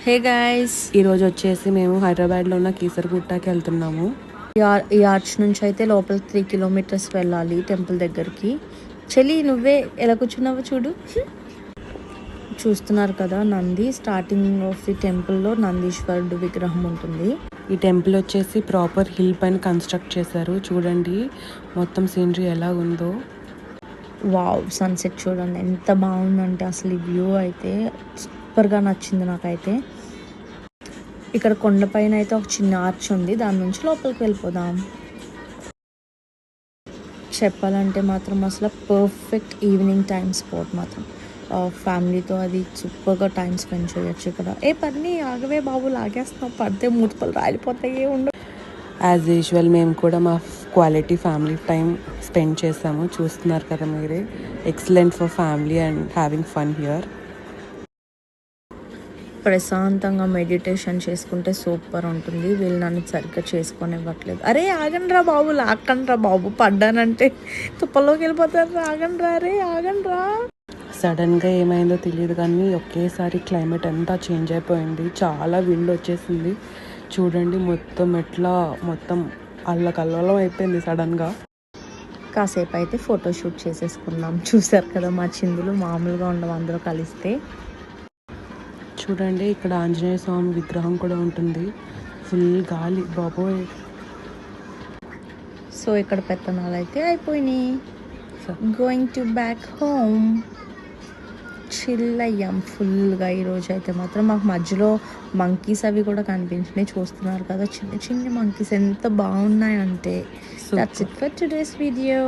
Hey guys, ఈరోజు వచ్చేసి మేము హైదరాబాద్లో ఉన్న కీసరగుట్టకి వెళ్తున్నాము. ఈ ఆర్చ్ నుంచి అయితే లోపలికి 3 కిలోమీటర్స్ వెళ్ళాలి టెంపుల్ దగ్గరికి. చెల్లి నువ్వే ఎలా కూర్చున్నావో చూడు. చూస్తున్నారు కదా, నంది స్టార్టింగ్ ఆఫ్ ది టెంపుల్లో నందీశ్వరుడు విగ్రహం ఉంటుంది. ఈ టెంపుల్ వచ్చేసి ప్రాపర్ హిల్ పైన కన్స్ట్రక్ట్ చేశారు. చూడండి మొత్తం సీనరీ ఎలా ఉందో. వావ్, సన్సెట్ చూడండి ఎంత బాగుందంటే అసలు ఈ వ్యూ అయితే సూపర్గా నచ్చింది నాకైతే. ఇక్కడ కొండపైన అయితే ఒక చిన్న ఆర్చ్ ఉంది, దాని నుంచి లోపలికి వెళ్ళిపోదాం. చెప్పాలంటే మాత్రం అసలు పర్ఫెక్ట్ ఈవినింగ్ టైం స్పాట్ మాత్రం. ఫ్యామిలీతో అది సూపర్గా టైం స్పెండ్ చేయొచ్చు ఇక్కడ. పని ఆగవే బాబు, లాగేస్తున్నాం, పడితే మూతపలు రాలిపోతాయి. యాజ్ యూజువల్ మేము కూడా మా క్వాలిటీ ఫ్యామిలీ టైం స్పెండ్ చేసాము. చూస్తున్నారు కదా మీరే. Excellent for family and having fun here. ప్రశాంతంగా మెడిటేషన్ చేసుకుంటే సూపర్ ఉంటుంది. వీళ్ళు నన్ను సరిగ్గా చేసుకొని ఇవ్వట్లేదు. అరే ఆగండ్రా బాబు, లాక్కండ్రా బాబు, పడ్డానంటే తుప్పల్లోకి వెళ్ళిపోతారు. ఆగండ్రా, అరే ఆగండ్రా. సడన్గా ఏమైందో తెలియదు కానీ ఒకేసారి క్లైమేట్ అంతా చేంజ్ అయిపోయింది. చాలా విండ్ వచ్చేసింది. చూడండి మొత్తం అల్లకల్లోలం అయిపోయింది సడన్గా. కాసేపు అయితే ఫోటోషూట్ చేసేసుకున్నాం. చూసారు కదా మా చిందులు మామూలుగా ఉండవు అందరూ కలిస్తే. చూడండి ఇక్కడ ఆంజనేయ స్వామి విగ్రహం కూడా ఉంటుంది. ఫుల్ గాలి బాబోయ్. సో ఇక్కడ పెత్తనాలు అయితే అయిపోయినాయి. Going to back home. Chill అయ్యాం ఫుల్గా. ఈరోజు అయితే మాత్రం మాకు మధ్యలో మంకీస్ అవి కూడా కనిపించినాయి. చూస్తున్నారు కదా చిన్న చిన్న మంకీస్ ఎంత బాగున్నాయంటే. That's it for today's video.